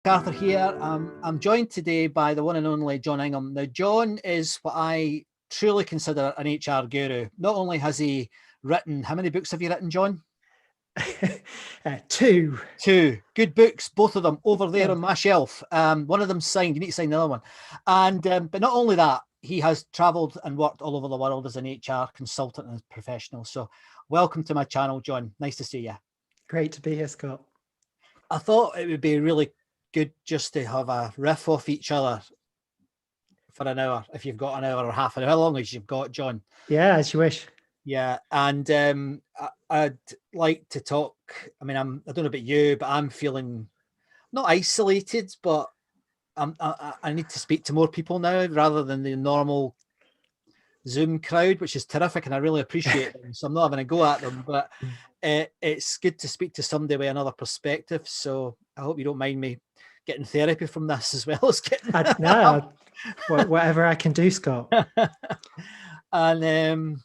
MacArthur here. I'm joined today by the one and only Jon Ingham. Now, Jon is what I truly consider an HR guru. Not only has he written, how many books have you written, Jon? Two good books, both of them over there on my shelf. One of them signed. You need to sign the other one. And but not only that, he has traveled and worked all over the world as an HR consultant and professional. So welcome to my channel, Jon. Nice to see you. Great to be here, Scott. I thought it would be really good just to have a riff off each other for an hour, if you've got an hour or half an hour. How long as you've got, Jon? Yeah, as you wish. Yeah, and I'd like to talk. I mean, I don't know about you, but I'm feeling not isolated, but I need to speak to more people now rather than the normal Zoom crowd, which is terrific, and I really appreciate them. So I'm not having a go at them, but it's good to speak to somebody with another perspective. So I hope you don't mind me getting therapy from this as well as getting no, whatever I can do, Scott. And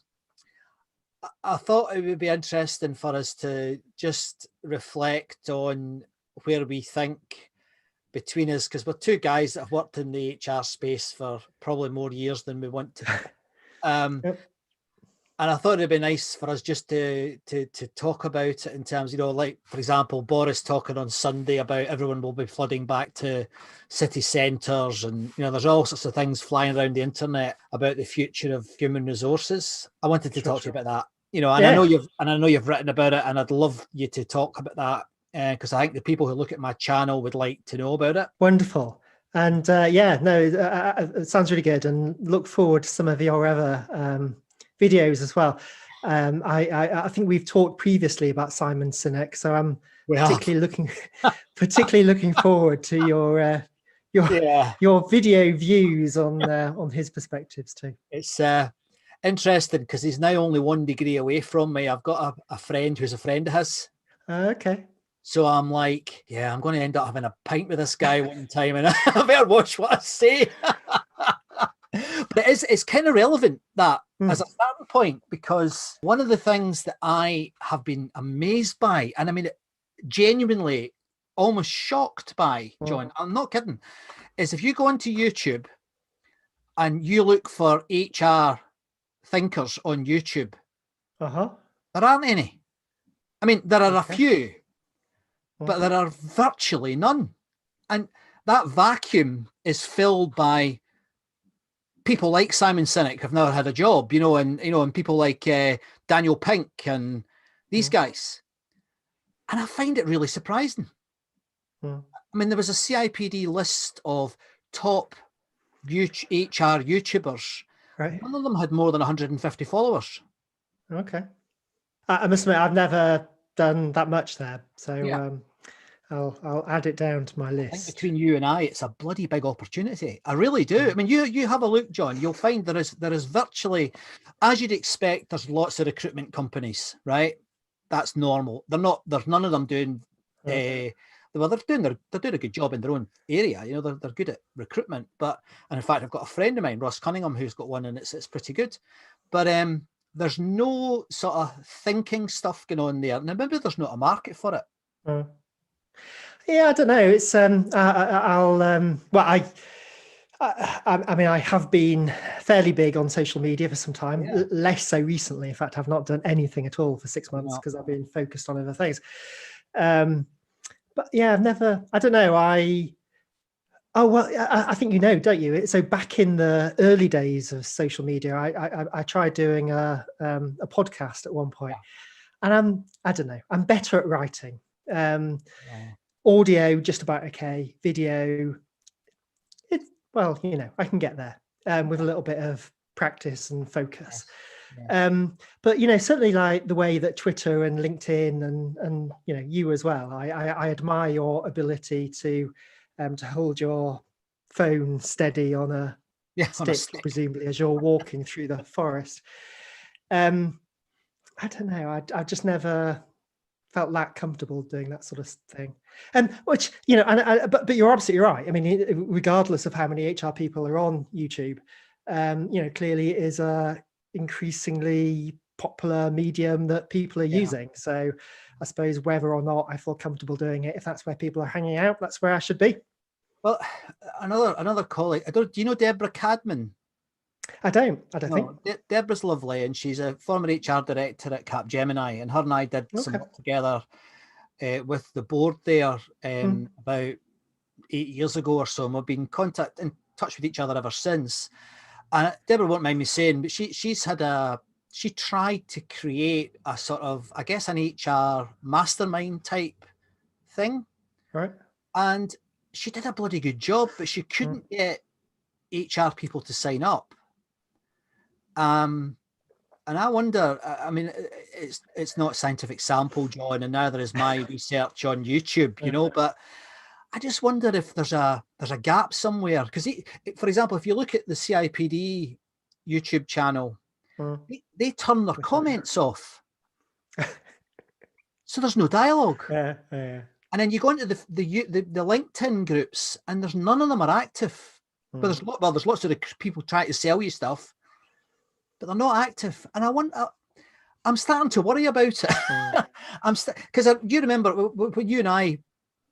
I thought it would be interesting for us to just reflect on where we think between us, because we're two guys that have worked in the HR space for probably more years than we want to. Yep. And I thought it'd be nice for us just to talk about it in terms, you know, like, for example, Boris talking on Sunday about everyone will be flooding back to city centres, and, you know, there's all sorts of things flying around the internet about the future of human resources. I wanted to talk to you about that, you know, and I know you've written about it, and I'd love you to talk about that because I think the people who look at my channel would like to know about it. Wonderful. And it sounds really good, and look forward to some of your other videos as well. I think we've talked previously about Simon Sinek, so I'm particularly looking forward to your video views on his perspectives too. It's interesting because he's now only 1 degree away from me. I've got a friend who's a friend of his. Okay. So I'm like, yeah, I'm going to end up having a pint with this guy one time, and I better watch what I say. But it's kind of relevant, that as a starting point, because one of the things that I have been amazed by, and I mean, genuinely almost shocked by, Jon, I'm not kidding, is if you go onto YouTube and you look for HR thinkers on YouTube, there aren't any. I mean, there are a few, but there are virtually none. And that vacuum is filled by people like Simon Sinek who've never had a job, and people like Daniel Pink and these guys. And I find it really surprising. I mean, there was a CIPD list of top HR YouTubers. Right. None of them had more than 150 followers. Okay. I must admit, I've never done that much there. So yeah. I'll add it down to my list. I think between you and I, it's a bloody big opportunity. I really do. I mean, you have a look, Jon. You'll find there is virtually, as you'd expect, there's lots of recruitment companies, right? That's normal. There's none of them doing. They're doing a good job in their own area. You know, they're good at recruitment. And in fact, I've got a friend of mine, Ross Cunningham, who's got one, and it's pretty good. But there's no sort of thinking stuff going on there. Now, maybe there's not a market for it. Yeah, I don't know. It's I mean, I have been fairly big on social media for some time, less so recently. In fact, I've not done anything at all for 6 months because I've been focused on other things. But yeah, I don't know. I think you know, don't you? So back in the early days of social media, I tried doing a podcast at one point, and I don't know. I'm better at writing. Audio, just about okay. Video, I can get there with a little bit of practice and focus. But certainly like the way that Twitter and LinkedIn and you as well, I admire your ability to hold your phone steady on a stick, presumably, as you're walking through the forest. I don't know. I just never felt that comfortable doing that sort of thing. Which, but you're absolutely right. I mean, regardless of how many HR people are on YouTube, clearly it is a increasingly popular medium that people are using. So I suppose whether or not I feel comfortable doing it, if that's where people are hanging out, that's where I should be. Well, another colleague. Do you know Deborah Cadman? I don't think. Deborah's lovely, and she's a former HR director at Capgemini, and her and I did some work together with the board there about 8 years ago or so, and we've been in touch with each other ever since. And Deborah won't mind me saying, but she tried to create a sort of, I guess, an HR mastermind type thing. Right. And she did a bloody good job, but she couldn't get HR people to sign up. And I wonder, I mean, it's not scientific sample, John, and neither is my research on YouTube, you know, but I just wonder if there's a gap somewhere. Because, for example, if you look at the CIPD YouTube channel, they turn their comments off. So there's no dialogue. Yeah. And then you go into the LinkedIn groups, and there's none of them are active. But there's lots of people trying to sell you stuff, but they're not active. And I'm starting to worry about it. Because you remember when you and I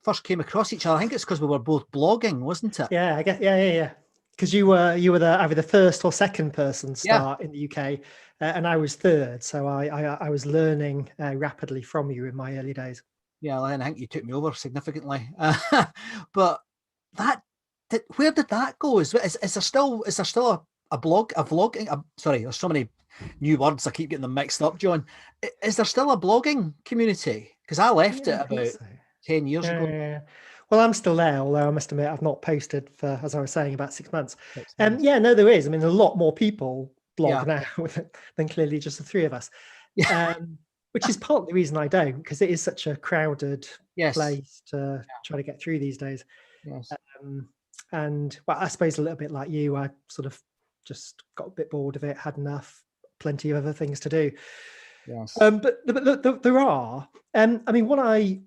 first came across each other, I think it's because we were both blogging, wasn't it? Yeah, I guess. Yeah. Because you were either the first or second person start in the UK, and I was third. So I was learning rapidly from you in my early days. Yeah, I think you took me over significantly. But where did that go? Is there still a vlogging? Sorry, there's so many new words. I keep getting them mixed up, John. Is there still a blogging community? Because I left it about 10 years ago. Yeah. Well, I'm still there, although I must admit I've not posted for, as I was saying, about 6 months. No, there is. I mean, a lot more people blog now than clearly just the three of us. Which is part of the reason I don't, because it is such a crowded place to try to get through these days. Yes. And well, I suppose a little bit like you, I sort of just got a bit bored of it, had enough, plenty of other things to do. Yes. But there are, I mean,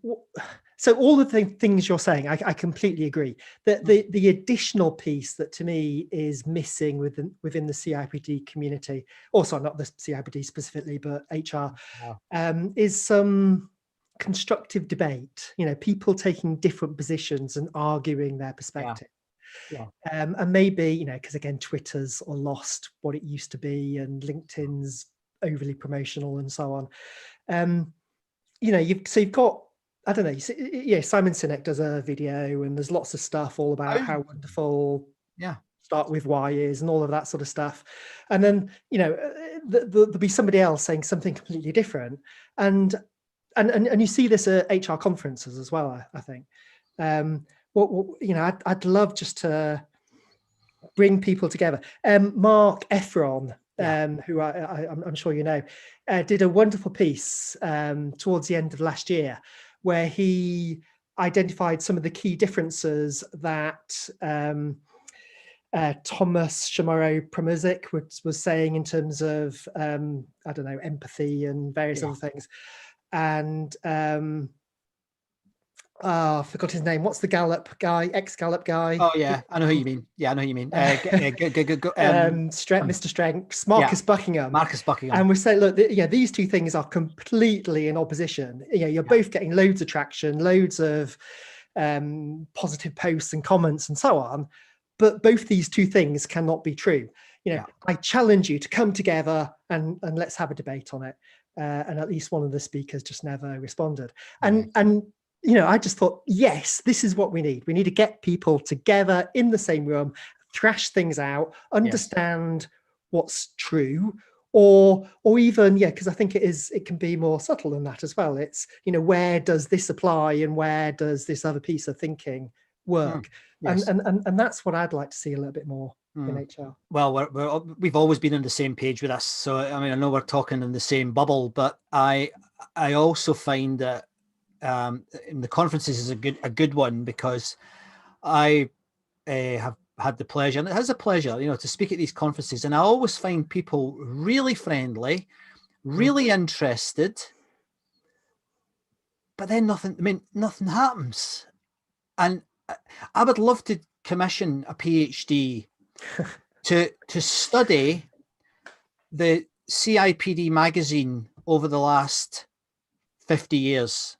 so all of the things you're saying, I completely agree. That the additional piece that to me is missing within the CIPD community, also not the CIPD specifically, but HR, is some constructive debate. You know, people taking different positions and arguing their perspective. And maybe, you know, because again, Twitter's lost what it used to be, and LinkedIn's overly promotional and so on. You know, you've got, I don't know. Simon Sinek does a video, and there's lots of stuff all about how wonderful Start With Why is, and all of that sort of stuff. And then, you know, there'll be somebody else saying something completely different. And you see this at HR conferences as well, I think. You know, I'd love just to bring people together. Mark Efron, who I'm sure you know, did a wonderful piece towards the end of last year, where he identified some of the key differences that Thomas Shomoro-Premuzic was saying in terms of, I don't know, empathy and various other things. And I forgot his name. What's the Gallup guy, ex-Gallup guy? Oh, yeah, I know who you mean. Yeah, I know who you mean. Mr. Strengths, Marcus Buckingham. Marcus Buckingham. And we say, look, these two things are completely in opposition. You know, you're both getting loads of traction, loads of positive posts and comments and so on, but both these two things cannot be true. You know, I challenge you to come together and let's have a debate on it. And at least one of the speakers just never responded. And you know, I just thought, yes, this is what we need. We need to get people together in the same room, thrash things out, understand what's true, or even, because I think it can be more subtle than that as well. It's, you know, where does this apply and where does this other piece of thinking work? And that's what I'd like to see a little bit more in HR. Well, we've always been on the same page with us. So, I mean, I know we're talking in the same bubble, but I also find that in the conferences is a good one, because I have had the pleasure, and it has a pleasure, you know, to speak at these conferences, and I always find people really friendly, really interested, but then nothing happens. And I would love to commission a PhD to study the CIPD magazine over the last 50 years.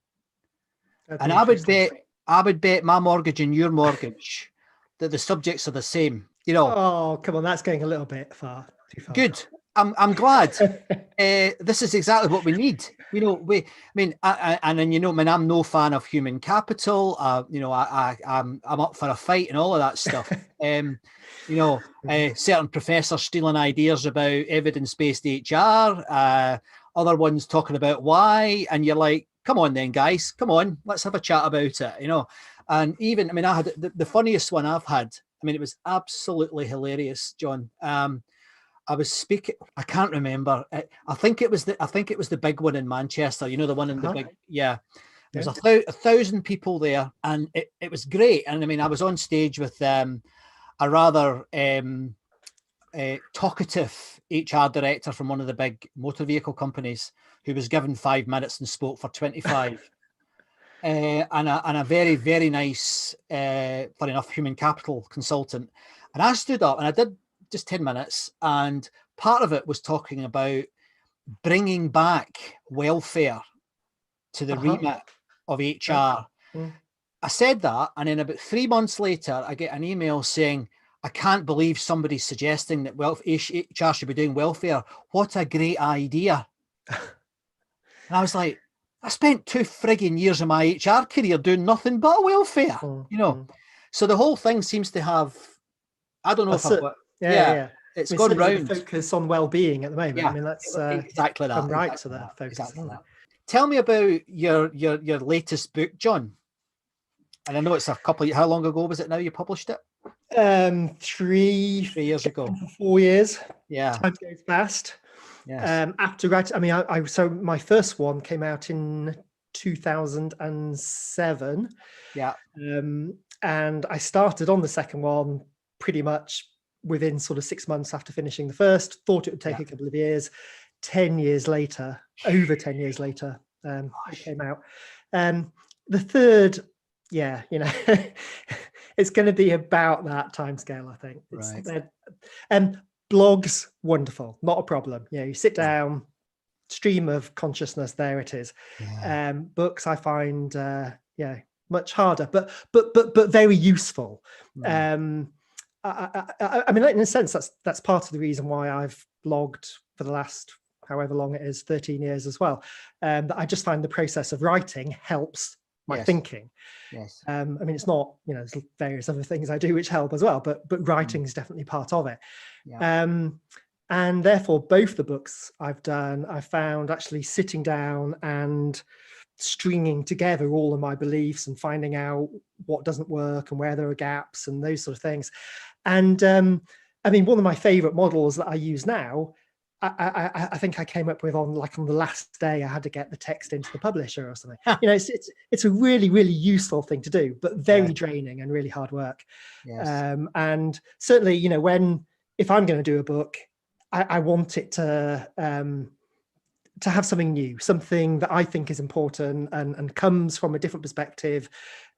And I would bet my mortgage and your mortgage that the subjects are the same. You know. Oh, come on, that's going a little bit too far. Good. I'm glad. This is exactly what we need. You know, and then, you know, I mean, I'm no fan of human capital. You know, I'm up for a fight and all of that stuff. You know, certain professors stealing ideas about evidence-based HR, other ones talking about why, and you're like, come on then, guys, come on, let's have a chat about it, you know. And even, I mean, I had the funniest one I've had. I mean, it was absolutely hilarious, John. I was speaking. I can't remember. I think it was the big one in Manchester. You know, the one in the big. Yeah, there was 1,000 people there, and it was great. And I mean, I was on stage with a rather talkative HR director from one of the big motor vehicle companies, who was given 5 minutes and spoke for 25. And a very, very nice, funny enough, human capital consultant. And I stood up and I did just 10 minutes, and part of it was talking about bringing back welfare to the remit of HR. I said that, and then about 3 months later, I get an email saying, I can't believe somebody's suggesting that HR should be doing welfare. What a great idea. And I was like, I spent 2 frigging years of my HR career doing nothing but welfare, you know. So the whole thing seems to have, I don't know if I've got, it's gone round. Focus on well-being at the moment. I mean, that's exactly that. Right exactly to the focus. Exactly that. Tell me about your latest book, John. And I know it's a couple. How long ago was it now you published it? 3 years ago. 4 years. Yeah, time goes fast. Yes. After writing, I mean, so my first one came out in 2007. Yeah. And I started on the second one pretty much within sort of 6 months after finishing the first. Thought it would take a couple of years. 10 years later, over 10 years later, it came out. The third, you know, it's going to be about that timescale, I think. Blogs, wonderful, not a problem. You know, you sit down, stream of consciousness, there it is. Books I find, much harder, but very useful. I mean, in a sense, that's part of the reason why I've blogged for the last however long it is, 13 years as well. That I just find the process of writing helps my thinking. Yes. I mean, it's not, you know, there's various other things I do which help as well, but writing is definitely part of it. And therefore, both the books I've done, I found actually sitting down and stringing together all of my beliefs and finding out what doesn't work and where there are gaps and those sort of things. And I mean, one of my favorite models that I use now, I think I came up with on the last day I had to get the text into the publisher or something. You know, it's a really, really useful thing to do, but very draining and really hard work. And certainly, you know, if I'm going to do a book, I want it to have something new, something that I think is important and comes from a different perspective,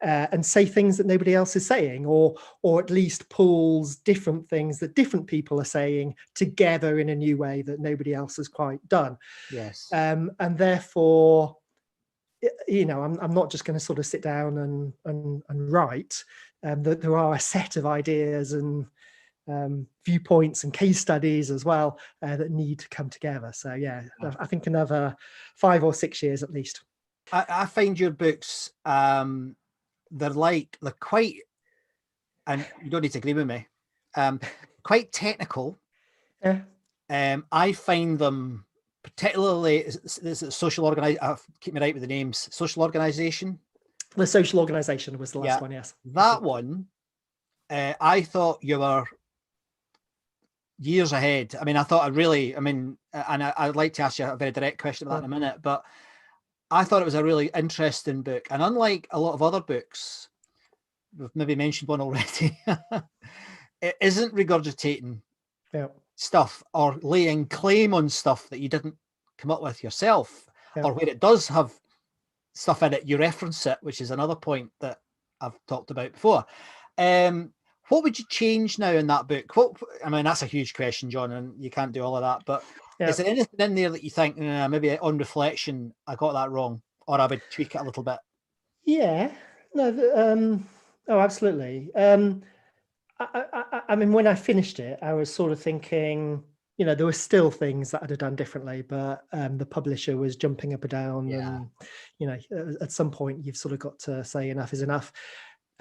and say things that nobody else is saying, or at least pulls different things that different people are saying together in a new way that nobody else has quite done. And therefore, you know, I'm not just going to sort of sit down and write. That there are a set of ideas and viewpoints and case studies as well that need to come together. So I think another 5 or 6 years at least. I find your books, they're quite, and you don't need to agree with me, quite technical. I find them particularly, this is social organization, keep me right with the names, social organization. The social organization was the last one, yes. That one, I thought you were years ahead. I mean, I'd like to ask you a very direct question about that in a minute, but I thought it was a really interesting book. And unlike a lot of other books, we've maybe mentioned one already, it isn't regurgitating stuff or laying claim on stuff that you didn't come up with yourself, or where it does have stuff in it, you reference it, which is another point that I've talked about before. What would you change now in that book? I mean, that's a huge question, John, and you can't do all of that, but is there anything in there that you think, maybe on reflection, I got that wrong, or I would tweak it a little bit? Yeah, no, oh, absolutely. I mean, when I finished it, I was sort of thinking, you know, there were still things that I'd have done differently, but the publisher was jumping up and down, and you know, at some point you've sort of got to say enough is enough.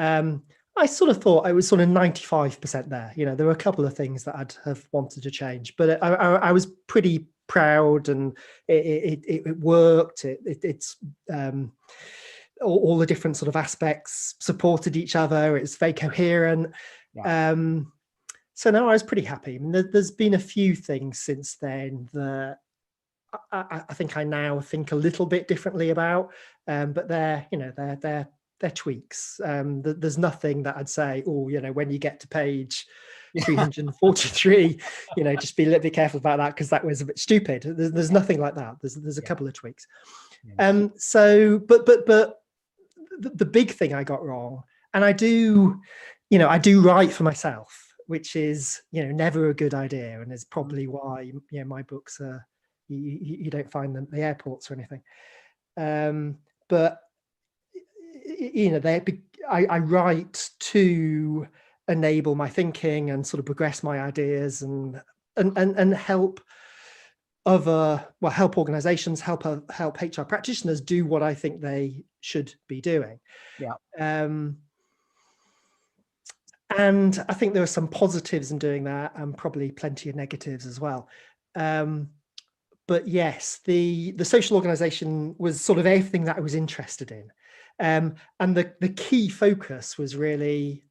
I sort of thought I was sort of 95% there. You know, there were a couple of things that I'd have wanted to change, but I was pretty proud, and it worked. It's all the different sort of aspects supported each other. It's very coherent. Yeah. So now I was pretty happy. I mean, there's been a few things since then that I think I now think a little bit differently about, but they're tweaks. There's nothing that I'd say, oh, you know, when you get to page 343, you know, just be a little bit careful about that because that was a bit stupid. There's nothing like that. There's a couple of tweaks. So, but the big thing I got wrong, and I do write for myself, which is, you know, never a good idea, and is probably why, you know, my books are you don't find them at the airports or anything. But you know, I write to enable my thinking and sort of progress my ideas and help help organizations, help HR practitioners do what I think they should be doing. And I think there are some positives in doing that, and probably plenty of negatives as well. But yes, the social organization was sort of everything that I was interested in. And the key focus was really,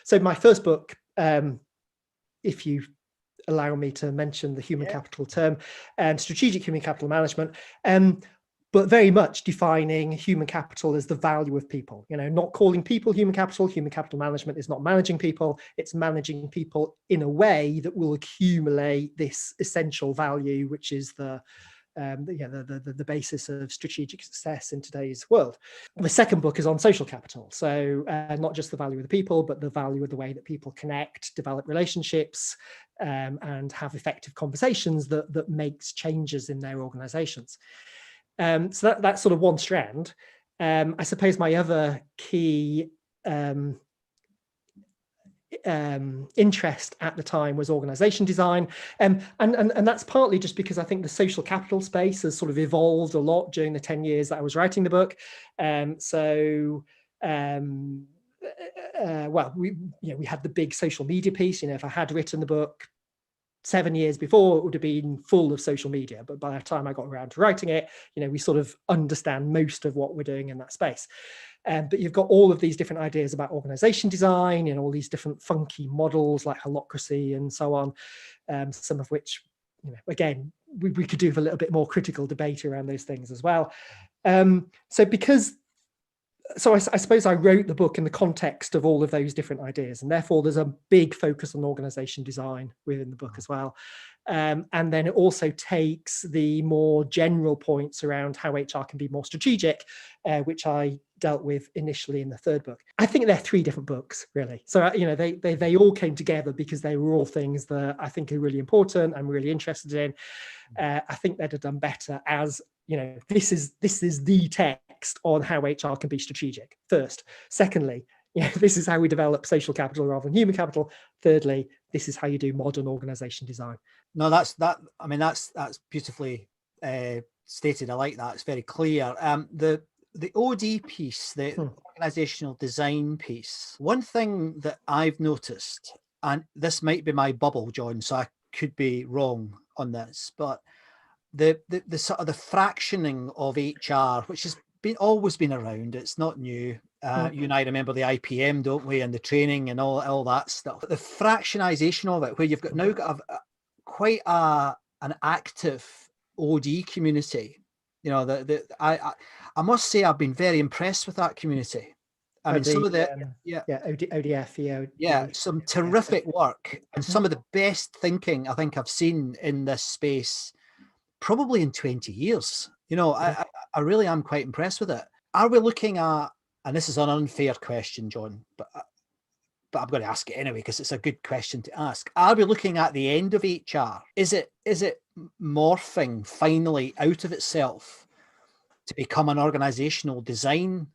so my first book, if you allow me to mention the human capital term, strategic human capital management, but very much defining human capital as the value of people, you know, not calling people human capital. Human capital management is not managing people, it's managing people in a way that will accumulate this essential value, which is the basis of strategic success in today's world. The second book is on social capital. So not just the value of the people, but the value of the way that people connect, develop relationships, and have effective conversations that makes changes in their organizations. So that's sort of one strand. I suppose my other key interest at the time was organization design, and that's partly just because I think the social capital space has sort of evolved a lot during the 10 years that I was writing the book. We had the big social media piece. You know, if I had written the book 7 years before, it would have been full of social media, but by the time I got around to writing it, you know, we sort of understand most of what we're doing in that space. But you've got all of these different ideas about organization design and all these different funky models like holacracy and so on, some of which, you know, again, we could do with a little bit more critical debate around those things as well. So I suppose I wrote the book in the context of all of those different ideas, and therefore there's a big focus on organization design within the book as well. And then it also takes the more general points around how HR can be more strategic, which I dealt with initially in the third book. I think they're three different books, really. So, you know, they all came together because they were all things that I think are really important, I'm really interested in. I think they'd have done better as, you know, this is the text on how HR can be strategic first. Secondly, you know, this is how we develop social capital rather than human capital. Thirdly, this is how you do modern organization design. No, that's beautifully stated. I like that. It's very clear. The OD piece, the organizational design piece. One thing that I've noticed, and this might be my bubble, John, so I could be wrong on this, but the sort of the fractioning of HR, which has always been around, it's not new. You and I remember the IPM, don't we, and the training and all that stuff. But the fractionization of it, where you've now got quite an active OD community. You know, I must say I've been very impressed with that community. I mean, some of the ODF, some terrific work and some of the best thinking I think I've seen in this space probably in 20 years. You know, I really am quite impressed with it. Are we looking at, and this is an unfair question, John, but I'm going to ask it anyway because it's a good question to ask. Are we looking at the end of HR? Is it morphing finally out of itself to become an organizational design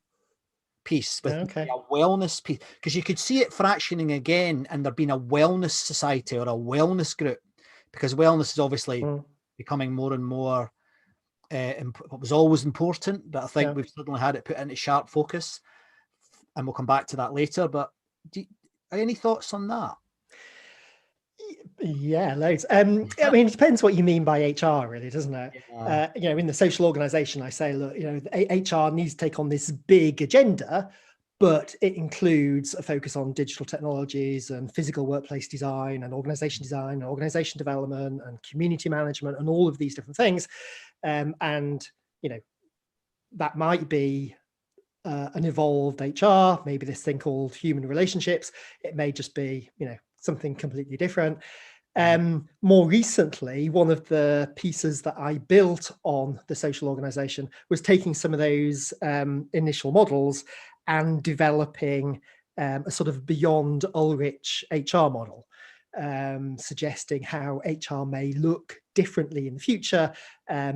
piece, with Okay. a wellness piece, because you could see it fractioning again, and there being a wellness society or a wellness group, because wellness is obviously becoming more and more. It was always important, but I think we've suddenly had it put into sharp focus, and we'll come back to that later. But any thoughts on that? Yeah, loads. I mean, it depends what you mean by HR, really, doesn't it? Yeah. You know, in the social organisation, I say, look, you know, HR needs to take on this big agenda, but it includes a focus on digital technologies and physical workplace design and organisation design and organisation development and community management and all of these different things. And, you know, that might be an evolved HR, maybe this thing called human relationships. It may just be, you know, something completely different. More recently, one of the pieces that I built on the social organisation was taking some of those initial models and developing a sort of beyond Ulrich HR model, suggesting how HR may look differently in the future,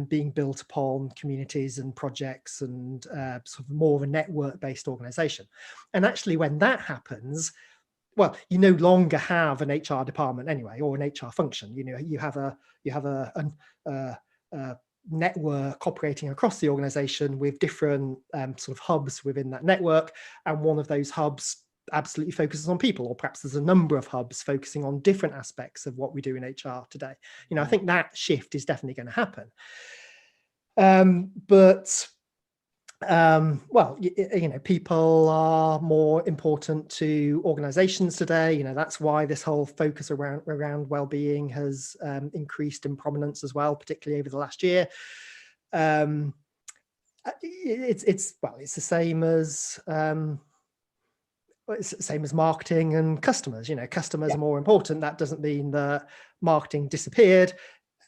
being built upon communities and projects and sort of more of a network-based organisation. And actually, when that happens, well, you no longer have an HR department anyway, or an HR function. You know, you have a network operating across the organisation with different sort of hubs within that network, and one of those hubs absolutely focuses on people, or perhaps there's a number of hubs focusing on different aspects of what we do in HR today. You know, I think that shift is definitely going to happen. Well, you know, people are more important to organizations today. You know, that's why this whole focus around well-being has increased in prominence as well, particularly over the last year. It's the same as it's the same as marketing and customers. You know, customers are more important. That doesn't mean that marketing disappeared.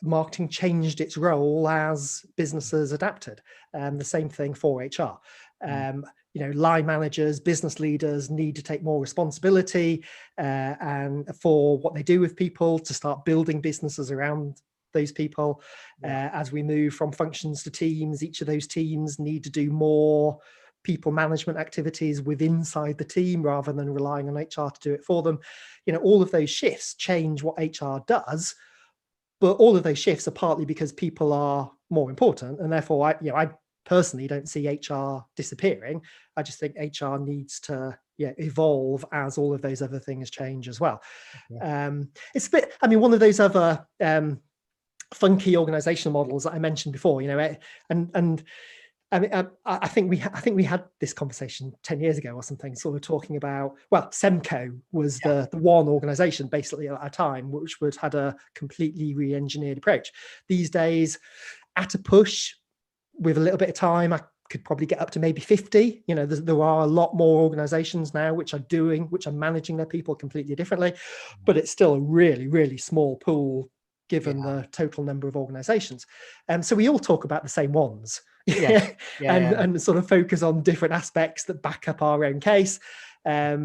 Marketing changed its role as businesses adapted. The same thing for HR. You know, line managers, business leaders need to take more responsibility and for what they do with people, to start building businesses around those people. As we move from functions to teams, each of those teams need to do more people management activities inside the team rather than relying on HR to do it for them. You know, all of those shifts change what HR does. But all of those shifts are partly because people are more important, and therefore, I personally don't see HR disappearing. I just think HR needs to evolve as all of those other things change as well. It's a bit. I mean, one of those other funky organizational models that I mentioned before, you know, and I mean, I think we had this conversation 10 years ago or something, sort of talking about, well, Semco was the one organization basically at a time which had a completely re-engineered approach. These days, at a push, with a little bit of time, I could probably get up to maybe 50. You know, there are a lot more organizations now which are managing their people completely differently, but it's still a really, really small pool given the total number of organizations. So we all talk about the same ones. And sort of focus on different aspects that back up our own case. So,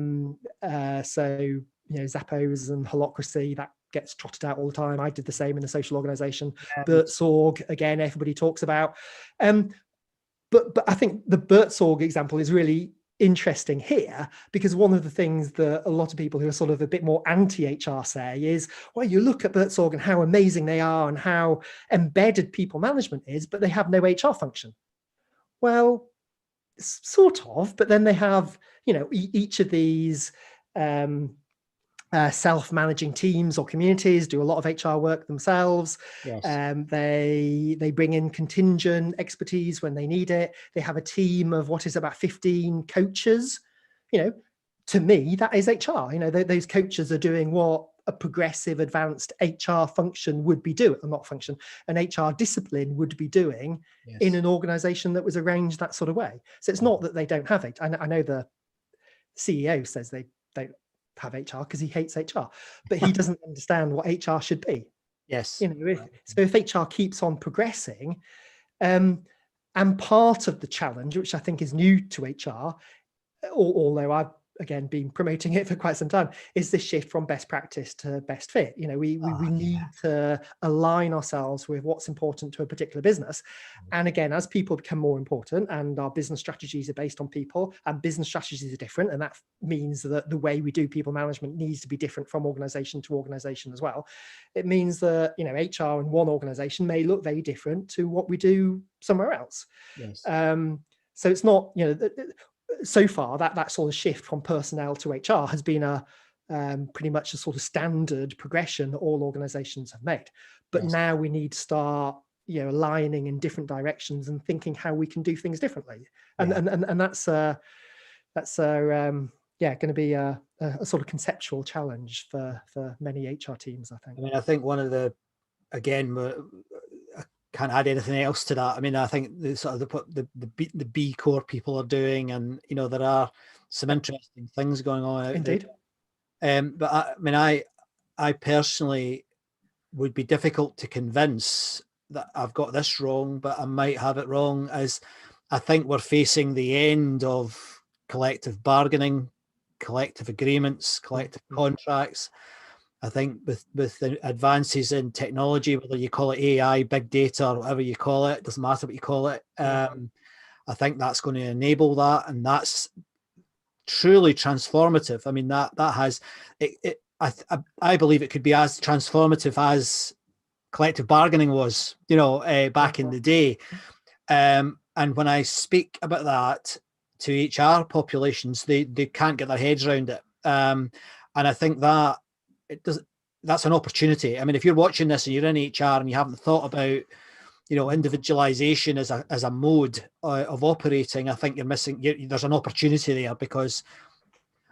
you know, Zappos and Holacracy, that gets trotted out all the time. I did the same in the social organisation. Buurtzorg, again, everybody talks about. But I think the Buurtzorg example is really interesting here, because one of the things that a lot of people who are sort of a bit more anti-HR say is, well, you look at Buurtzorg and how amazing they are and how embedded people management is, but they have no HR function. Well, sort of, but then they have, you know, each of these self-managing teams or communities do a lot of HR work themselves. They bring in contingent expertise when they need it. They have a team of what is about 15 coaches. You know, to me, that is HR. You know, those coaches are doing what a progressive, advanced HR function would be doing, or not function, an HR discipline would be doing in an organization that was arranged that sort of way. So it's not that they don't have it. I know the CEO says they don't have HR because he hates HR, but he doesn't understand what HR should be. You know, if HR keeps on progressing, and part of the challenge, which I think is new to HR, although I've again been promoting it for quite some time, is this shift from best practice to best fit. You know, we need to align ourselves with what's important to a particular business. And again, as people become more important and our business strategies are based on people, and business strategies are different, and that means that the way we do people management needs to be different from organization to organization as well. It means that, you know, HR in one organization may look very different to what we do somewhere else. Yes. So it's not, you know, so far that sort of shift from personnel to HR has been a pretty much a sort of standard progression that all organizations have made. But Yes. now we need to start, you know, aligning in different directions and thinking how we can do things differently. And that's going to be a sort of conceptual challenge for many HR teams, I think. I mean, I think one of the, again, I can't add anything else to that. I mean, I think the sort of the B Corps people are doing, and you know, there are some interesting things going on out Indeed. there. But I mean, I personally would be difficult to convince that I've got this wrong, but I might have it wrong, as I think we're facing the end of collective bargaining, collective agreements, collective contracts. I think with the advances in technology, whether you call it AI, big data, or whatever you call it, doesn't matter what you call it. I think that's going to enable that, and that's truly transformative. I mean, that has it. I believe it could be as transformative as collective bargaining was, you know, back in the day. And when I speak about that to HR populations, they can't get their heads around it. And I think that that's an opportunity. I mean, if you're watching this and you're in HR and you haven't thought about, you know, individualization as a mode of operating, I think you're missing. There's an opportunity there, because,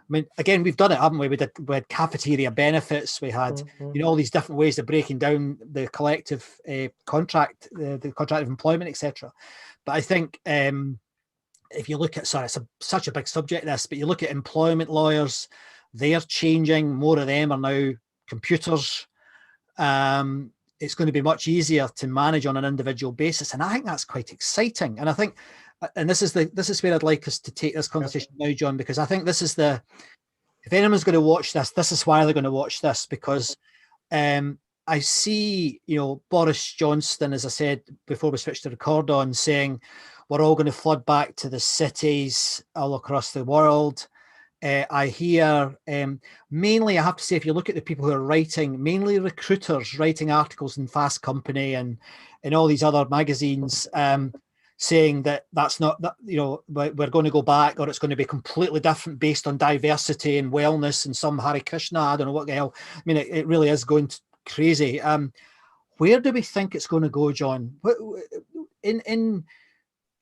I mean, again, we've done it, haven't we? We had cafeteria benefits. We had, you know, all these different ways of breaking down the collective contract, the contract of employment, etc. But I think if you look at, sorry, it's such a big subject, this, but you look at employment lawyers, they're changing. More of them are now computers. It's going to be much easier to manage on an individual basis, and I think that's quite exciting. And I think, and this is where I'd like us to take this conversation now, John, because I think this is if anyone's going to watch this, this is why they're going to watch this, because I see, you know, Boris Johnston, as I said before we switched to record on, saying we're all going to flood back to the cities all across the world. I hear mainly, I have to say, if you look at the people who are writing, mainly recruiters writing articles in Fast Company and in all these other magazines, saying that's not, that, you know, we're going to go back, or it's going to be completely different based on diversity and wellness and some Hare Krishna, I don't know what the hell. I mean, it really is going crazy. Where do we think it's going to go, John?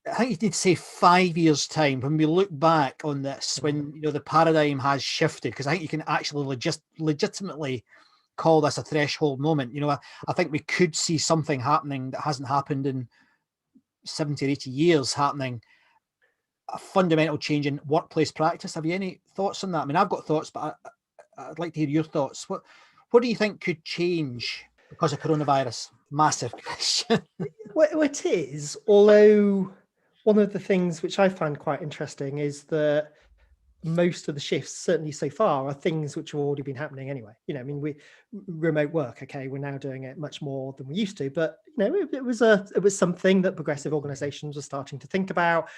I think you need to say 5 years' time, when we look back on this, when, you know, the paradigm has shifted, because I think you can actually legitimately call this a threshold moment. You know, I think we could see something happening that hasn't happened in 70 or 80 years happening, a fundamental change in workplace practice. Have you any thoughts on that? I mean, I've got thoughts, but I'd like to hear your thoughts. What do you think could change because of coronavirus? Massive question. Well, it is, although one of the things which I find quite interesting is that most of the shifts, certainly so far, are things which have already been happening anyway. You know, I mean, remote work, okay, we're now doing it much more than we used to, but you know, it was something that progressive organizations were starting to think about.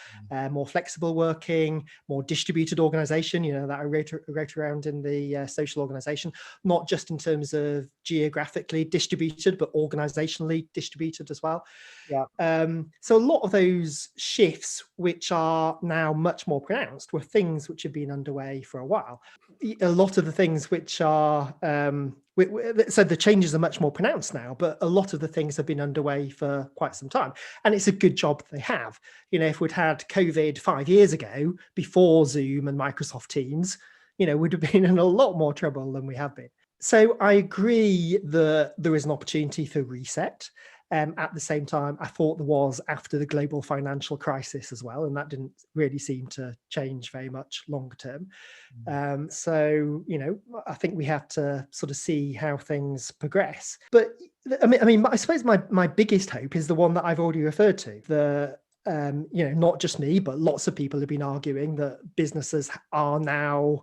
More flexible working, more distributed organization, you know, that I wrote around in the social organization, not just in terms of geographically distributed, but organizationally distributed as well. Yeah. So a lot of those shifts, which are now much more pronounced, were things which have been underway for a while. A lot of the things which are, so the changes are much more pronounced now, but a lot of the things have been underway for quite some time. And it's a good job they have. You know, if we'd had COVID 5 years ago, before Zoom and Microsoft Teams, you know, we'd have been in a lot more trouble than we have been. So I agree that there is an opportunity for reset. At the same time, I thought there was after the global financial crisis as well, and that didn't really seem to change very much longer term. So, you know, I think we have to sort of see how things progress. But I mean, I suppose my biggest hope is the one that I've already referred to. not just me, but lots of people have been arguing that businesses are now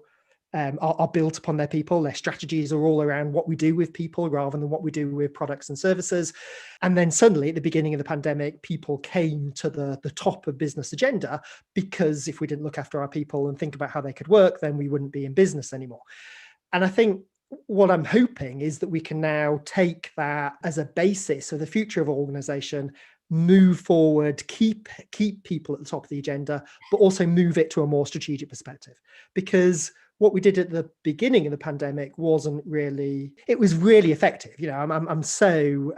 are built upon their people. Their strategies are all around what we do with people rather than what we do with products and services. And then suddenly at the beginning of the pandemic, people came to the top of business agenda, because if we didn't look after our people and think about how they could work, then we wouldn't be in business anymore. And I think what I'm hoping is that we can now take that as a basis of the future of an organization, move forward, keep people at the top of the agenda, but also move it to a more strategic perspective. Because what we did at the beginning of the pandemic wasn't really, it was really effective. I'm so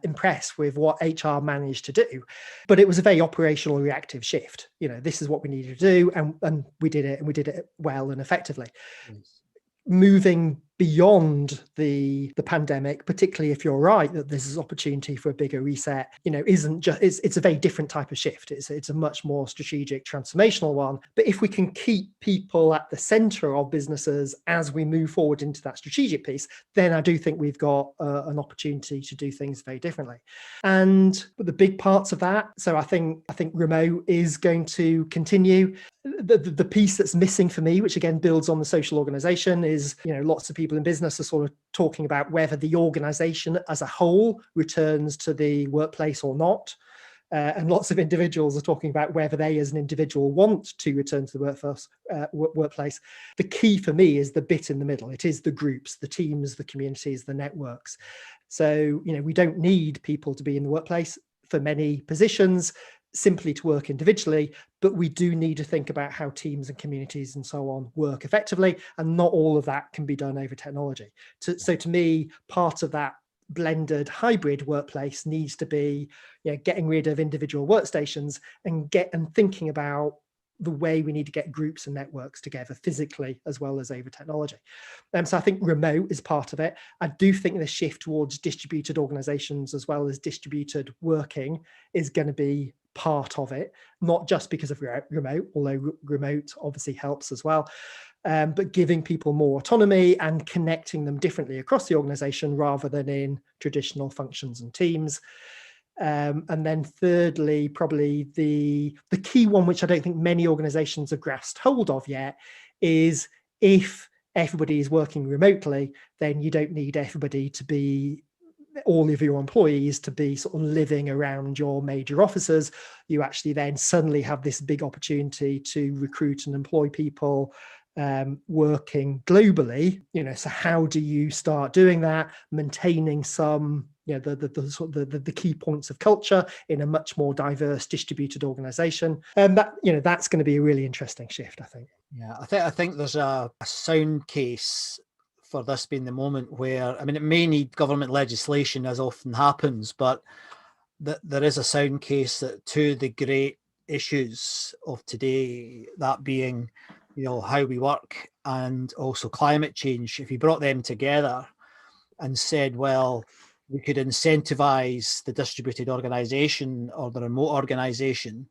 impressed with what HR managed to do, but it was a very operational reactive shift. This is what we needed to do, and we did it well and effectively. Yes. Moving beyond the pandemic, particularly if you're right that this is opportunity for a bigger reset, isn't just, it's a very different type of shift. It's a much more strategic, transformational one. But if we can keep people at the center of businesses as we move forward into that strategic piece, then I do think we've got an opportunity to do things very differently. And the big parts of that, so I think remote is going to continue. The piece that's missing for me, which again builds on the social organization, is lots of people in business are sort of talking about whether the organization as a whole returns to the workplace or not. And lots of individuals are talking about whether they as an individual want to return to the workplace. The key for me is the bit in the middle. It is the groups, the teams, the communities, the networks. So, we don't need people to be in the workplace for many positions simply to work individually, but we do need to think about how teams and communities and so on work effectively, and not all of that can be done over technology. So to me, part of that blended hybrid workplace needs to be getting rid of individual workstations and thinking about the way we need to get groups and networks together physically as well as over technology. So I think remote is part of it. I do think the shift towards distributed organizations as well as distributed working is going to be part of it, not just because of remote, although remote obviously helps as well, but giving people more autonomy and connecting them differently across the organization rather than in traditional functions and teams. And then thirdly, probably the key one, which I don't think many organizations have grasped hold of yet, is if everybody is working remotely, then you don't need everybody to be, all of your employees to be sort of living around your major offices. You actually then suddenly have this big opportunity to recruit and employ people working globally. So how do you start doing that, maintaining some the key points of culture in a much more diverse distributed organization? And that's going to be a really interesting shift, I think. Yeah, I think there's a sound case for this being the moment where, it may need government legislation, as often happens, but there is a sound case that two of the great issues of today, that being, how we work and also climate change, if you brought them together and said, well, we could incentivize the distributed organization or the remote organization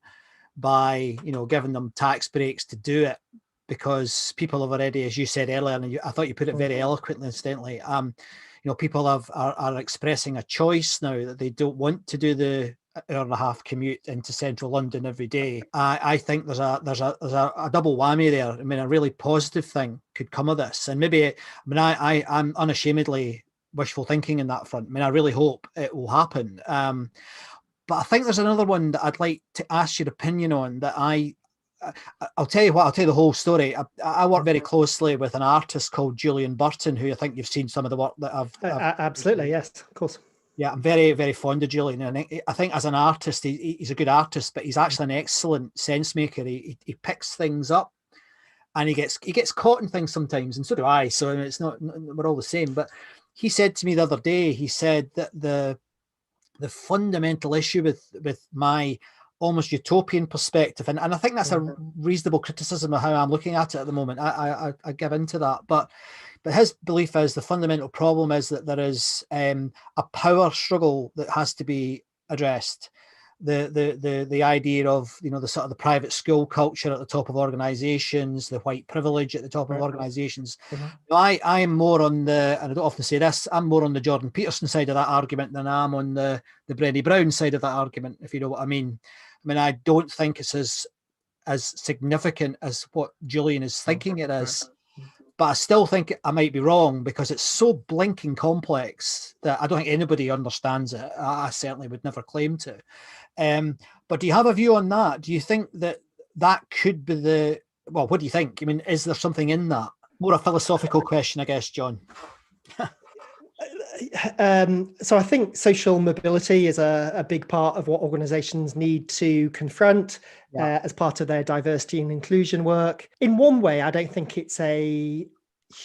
by, giving them tax breaks to do it, because people have already, as you said earlier, and I thought you put it very eloquently, incidentally, people are expressing a choice now that they don't want to do the hour-and-a-half commute into central London every day. I think there's a double whammy there. A really positive thing could come of this, and maybe, I'm unashamedly wishful thinking in that front. I really hope it will happen. But I think there's another one that I'd like to ask your opinion on, that I'll tell you the whole story. I work very closely with an artist called Julian Burton, who I think you've seen some of the work that I've absolutely, yes, of course. Yeah, I'm very, very fond of Julian. And I think as an artist, he's a good artist, but he's actually an excellent sense maker. He picks things up, and he gets caught in things sometimes, and so do I. So it's not, we're all the same. But he said to me the other day, he said that the fundamental issue with my almost utopian perspective, and I think that's a reasonable criticism of how I'm looking at it at the moment. I give into that, but his belief is the fundamental problem is that there is a power struggle that has to be addressed, the idea of, you know, the sort of the private school culture at the top of organizations, the white privilege at the top of organizations. I am more on the, and I don't often say this, I'm more on the Jordan Peterson side of that argument than I'm on the Brené Brown side of that argument, if you know what I mean. I mean, I don't think it's as significant as what Julian is thinking it is. But I still think I might be wrong, because it's so blinking complex that I don't think anybody understands it. I certainly would never claim to. But do you have a view on that? Do you think that could be well, what do you think? I mean, is there something in that? More a philosophical question, I guess, John. So I think social mobility is a big part of what organizations need to confront as part of their diversity and inclusion work. In one way, I don't think it's a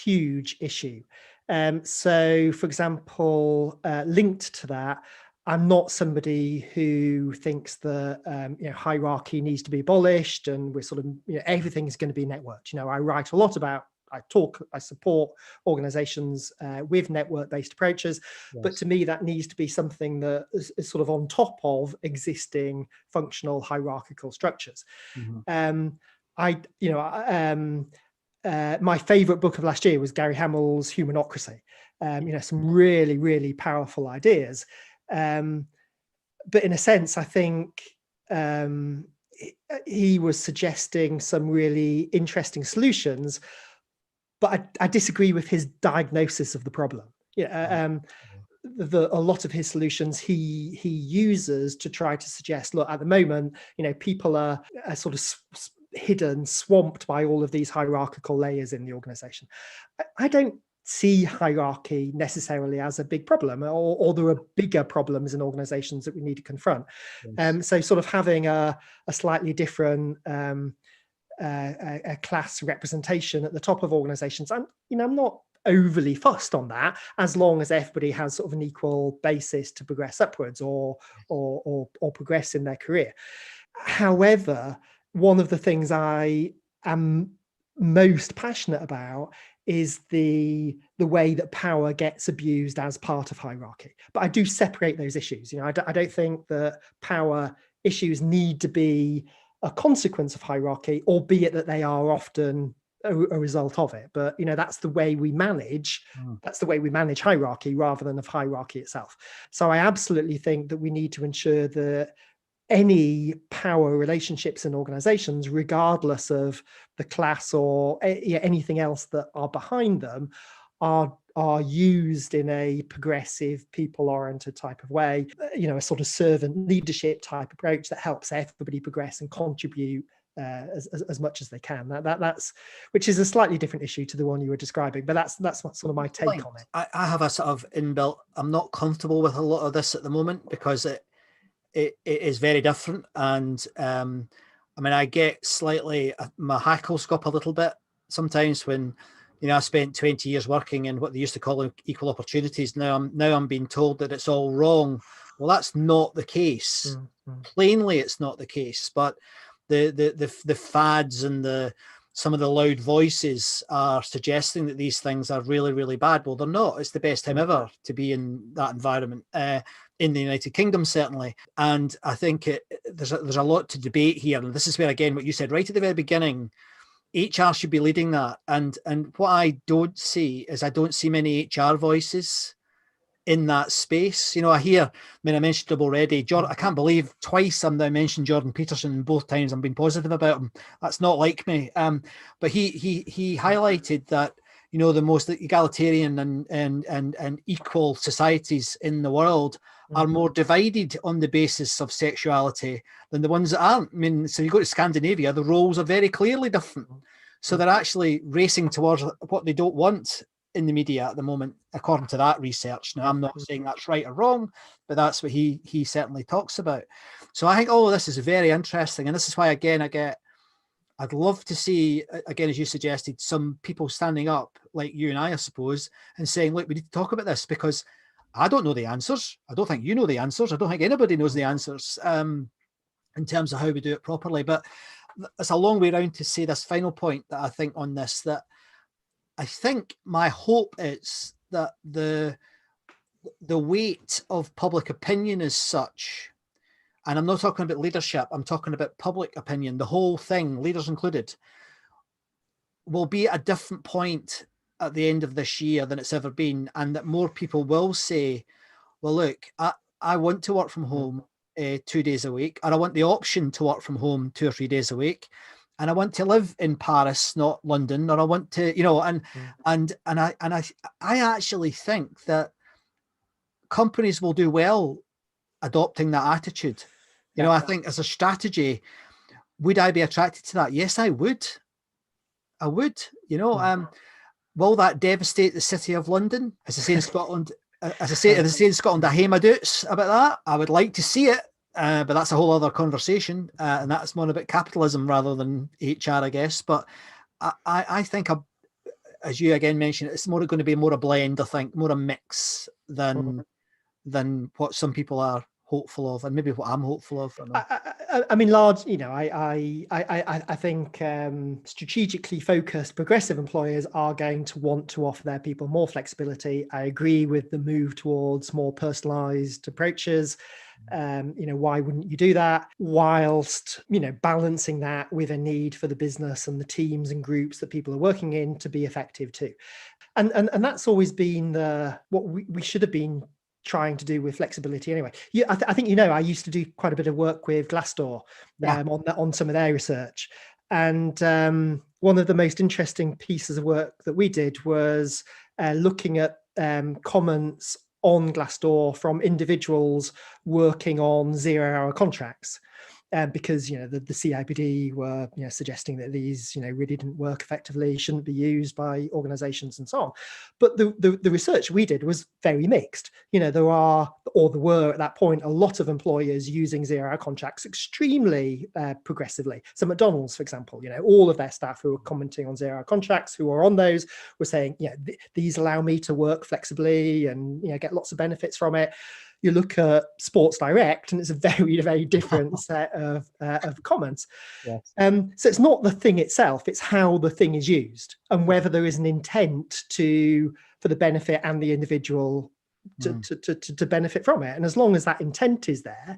huge issue. So, for example, linked to that, I'm not somebody who thinks that hierarchy needs to be abolished and we're sort of, everything's going to be networked. I write a lot about, I support organizations with network-based approaches, but to me that needs to be something that is sort of on top of existing functional hierarchical structures. My favorite book of last year was Gary Hamel's Humanocracy. Some really, really powerful ideas. But in a sense, I think he was suggesting some really interesting solutions, but I disagree with his diagnosis of the problem. A lot of his solutions he uses to try to suggest, look, at the moment, people are sort of hidden, swamped by all of these hierarchical layers in the organization. I don't see hierarchy necessarily as a big problem, or there are bigger problems in organizations that we need to confront. So sort of having a slightly different a class representation at the top of organizations, I'm not overly fussed on that, as long as everybody has sort of an equal basis to progress upwards or progress in their career. However, one of the things I am most passionate about is the way that power gets abused as part of hierarchy. But I do separate those issues. I don't think that power issues need to be a consequence of hierarchy, albeit that they are often a result of it. But that's the way we manage. That's the way we manage hierarchy rather than of hierarchy itself. So I absolutely think that we need to ensure that any power relationships in organizations, regardless of the class or anything else that are behind them, are used in a progressive, people-oriented type of way, a sort of servant leadership type approach that helps everybody progress and contribute as much as they can. That's which is a slightly different issue to the one you were describing, but that's sort of my take on it. I have a sort of inbuilt, I'm not comfortable with a lot of this at the moment, because it is very different. And I get slightly, my hackles go up a little bit sometimes when, I spent 20 years working in what they used to call equal opportunities. Now I'm being told that it's all wrong. Well, that's not the case. Plainly, it's not the case. But the fads and some of the loud voices are suggesting that these things are really, really bad. Well, they're not. It's the best time ever to be in that environment. In the United Kingdom, certainly. And I think there's a lot to debate here. And this is where, again, what you said right at the very beginning, HR should be leading that. And what I don't see is I don't see many HR voices in that space. I mentioned him already. I can't believe twice I'm now mentioned Jordan Peterson, and both times I'm being positive about him. That's not like me. But he highlighted that, the most egalitarian and equal societies in the world are more divided on the basis of sexuality than the ones that aren't. So you go to Scandinavia, the roles are very clearly different. So they're actually racing towards what they don't want in the media at the moment, according to that research. Now, I'm not saying that's right or wrong, but that's what he certainly talks about. So I think all of this is very interesting. And this is why, again, I'd love to see, again, as you suggested, some people standing up like you and I suppose, and saying, look, we need to talk about this, because I don't know the answers. I don't think you know the answers. I don't think anybody knows the answers in terms of how we do it properly. But it's a long way around to say this final point that I think on this, that I think my hope is that the weight of public opinion is such, and I'm not talking about leadership, I'm talking about public opinion, the whole thing, leaders included, will be at a different point at the end of this year than it's ever been. And that more people will say, well, look, I want to work from home 2 days a week, or I want the option to work from home 2 or 3 days a week. And I want to live in Paris, not London, or I want to, you know, and I actually think that companies will do well adopting that attitude. You know, I think as a strategy, would I be attracted to that? Yes, I would. I would, you know. Will that devastate the city of London? As I say in Scotland, as I say in Scotland, I hate my doots about that. I would like to see it, but that's a whole other conversation, and that's more about capitalism rather than HR, I guess. But I think, as you again mentioned, it's more going to be more a blend. I think more a mix than what some people are hopeful of, and maybe what I'm hopeful of. I mean, large, you know, I think strategically focused progressive employers are going to want to offer their people more flexibility. I agree with the move towards more personalized approaches. You know, why wouldn't you do that, whilst, you know, balancing that with a need for the business and the teams and groups that people are working in to be effective too. And that's always been what we should have been trying to do with flexibility anyway. I think, you know, I used to do quite a bit of work with Glassdoor on some of their research, and one of the most interesting pieces of work that we did was looking at comments on Glassdoor from individuals working on 0-hour contracts. Because, you know, the CIPD were, you know, suggesting that these, you know, really didn't work effectively, shouldn't be used by organizations and so on. But the research we did was very mixed. You know, there were at that point a lot of employers using 0-hour contracts extremely progressively. So McDonald's, for example, you know, all of their staff who were commenting on 0-hour contracts, who were on those, were saying, yeah, these allow me to work flexibly and, you know, get lots of benefits from it. You look at Sports Direct, and it's a very, very different set of comments. Yes. So it's not the thing itself; it's how the thing is used, and whether there is an intent for the benefit and the individual to benefit from it. And as long as that intent is there,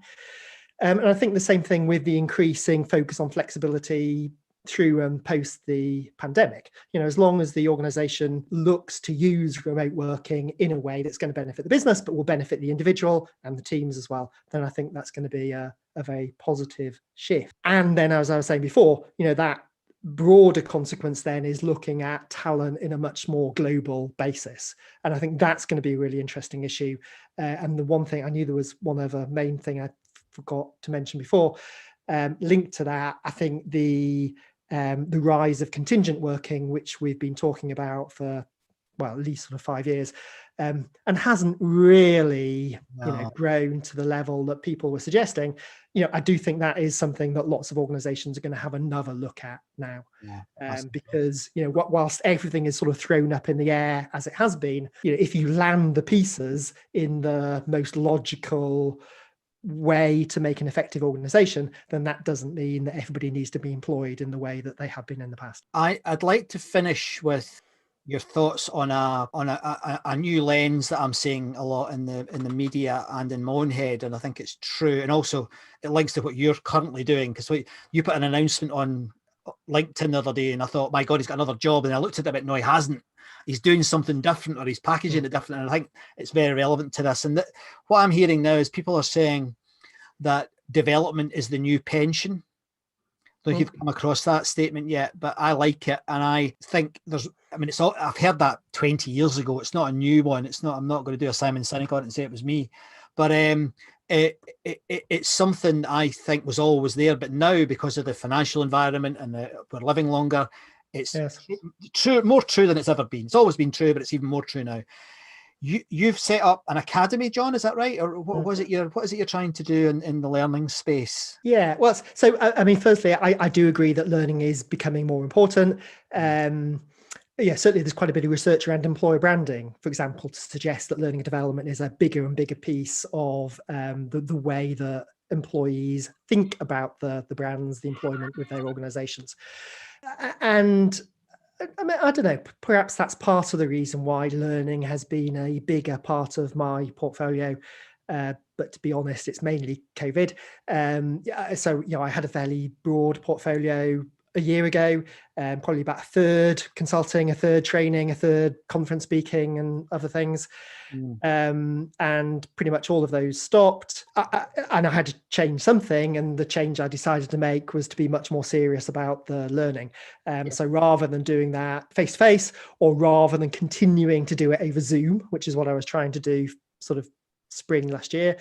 and I think the same thing with the increasing focus on flexibility through and post the pandemic. You know, as long as the organization looks to use remote working in a way that's going to benefit the business, but will benefit the individual and the teams as well, then I think that's going to be a very positive shift. And then, as I was saying before, you know, that broader consequence then is looking at talent in a much more global basis. And I think that's going to be a really interesting issue. And the one thing, I knew there was one other main thing I forgot to mention before, linked to that, I think the rise of contingent working, which we've been talking about for, well, at least sort of 5 years, and hasn't really, you know, grown to the level that people were suggesting. You know, I do think that is something that lots of organizations are going to have another look at now, because, you know, whilst everything is sort of thrown up in the air as it has been, you know, if you land the pieces in the most logical way to make an effective organization, then that doesn't mean that everybody needs to be employed in the way that they have been in the past. I'd like to finish with your thoughts on a new lens that I'm seeing a lot in the media and in my own head, and I think it's true, and also it links to what you're currently doing, because you put an announcement on LinkedIn the other day, and I thought, my God, he's got another job, and I looked at it, but no, he hasn't. He's doing something different, or he's packaging it different, and I think it's very relevant to this. And what I'm hearing now is people are saying that development is the new pension. I don't know if you've come across that statement yet, but I like it, and I think I've heard that 20 years ago. It's not a new one. I'm not going to do a Simon Sinek on it and say it was me, but it's something I think was always there, but now, because of the financial environment and we're living longer, it's true, more true than it's ever been. It's always been true, but it's even more true now. You've set up an academy, Jon, is that right? Or what is it you're trying to do in the learning space? Yeah, well, so I mean, firstly, I do agree that learning is becoming more important. Yeah, certainly there's quite a bit of research around employer branding, for example, to suggest that learning and development is a bigger and bigger piece of the way that employees think about the brands, the employment with their organizations. And I mean, I don't know, perhaps that's part of the reason why learning has been a bigger part of my portfolio. But to be honest, it's mainly COVID. So, I had a fairly broad portfolio a year ago, probably about a third consulting, a third training, a third conference speaking and other things. And pretty much all of those stopped. And I had to change something. And the change I decided to make was to be much more serious about the learning. So rather than doing that face to face, or rather than continuing to do it over Zoom, which is what I was trying to do sort of spring last year,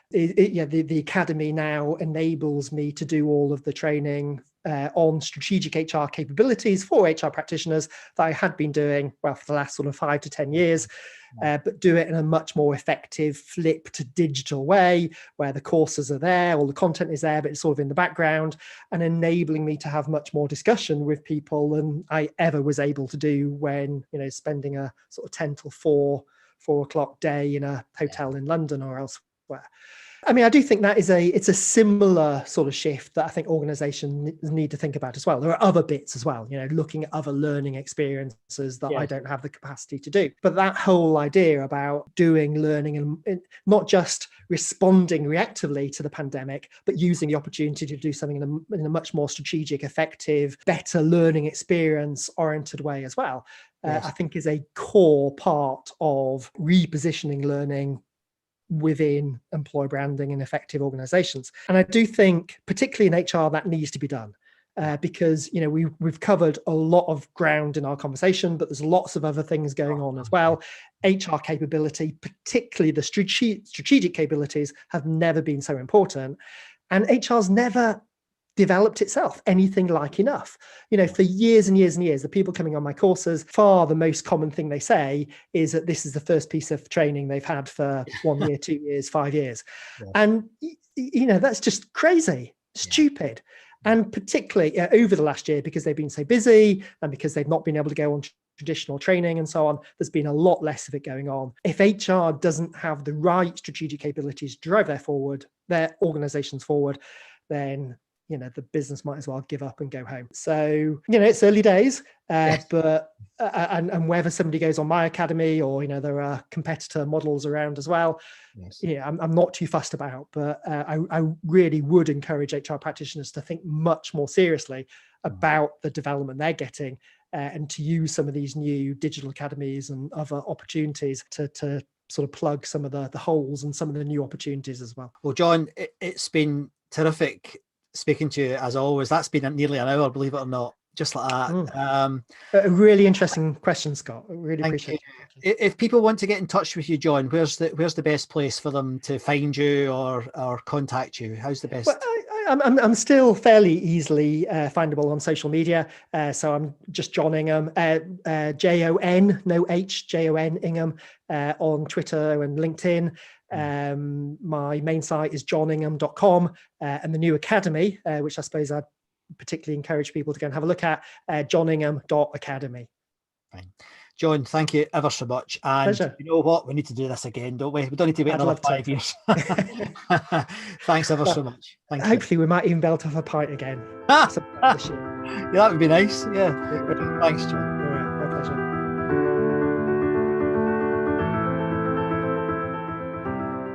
the academy now enables me to do all of the training on strategic HR capabilities for HR practitioners that I had been doing, for the last sort of 5 to 10 years, but do it in a much more effective flip to digital way, where the courses are there, all the content is there, but it's sort of in the background, and enabling me to have much more discussion with people than I ever was able to do when, spending a sort of 10 till 4 o'clock day in a hotel in London or elsewhere. I mean, I do think that it's a similar sort of shift that I think organizations need to think about as well. There are other bits as well, looking at other learning experiences that I don't have the capacity to do. But that whole idea about doing learning and not just responding reactively to the pandemic, but using the opportunity to do something in a much more strategic, effective, better learning experience oriented way as well, I think is a core part of repositioning learning within employer branding and effective organizations. And I do think, particularly in HR, that needs to be done because, we've covered a lot of ground in our conversation, but there's lots of other things going on as well. HR capability, particularly the strategic capabilities, have never been so important. And HR's never developed itself anything like enough. For years and years and years, the people coming on my courses, far the most common thing they say is that this is the first piece of training they've had for 1 year, 2 years, 5 years. And, that's just crazy, stupid. And particularly over the last year, because they've been so busy and because they've not been able to go on traditional training and so on, there's been a lot less of it going on. If HR doesn't have the right strategic capabilities to drive their organizations forward, then the business might as well give up and go home. So, it's early days, but and whether somebody goes on my academy or, there are competitor models around as well, I'm not too fussed about, but I really would encourage HR practitioners to think much more seriously about the development they're getting and to use some of these new digital academies and other opportunities to sort of plug some of the holes and some of the new opportunities as well. Well, Jon, it's been terrific speaking to you as always. That's been nearly an hour, believe it or not, just like that. A really interesting question, Scott. I really appreciate it. If people want to get in touch with you, Jon, where's the best place for them to find you or contact you? How's the best? Well, I'm still fairly easily findable on social media. So I'm just Jon Ingham, Jon, no H, Jon Ingham on Twitter and LinkedIn. My main site is joningham.com and the new academy, which I suppose I'd particularly encourage people to go and have a look at, joningham.academy. Fine. Jon, thank you ever so much. And pleasure. You know what? We need to do this again, don't we? We don't need to wait another 5 years. Thanks ever so much. Hopefully we might even be able to have a pint again. Yeah, that would be nice. Yeah. Thanks, Jon.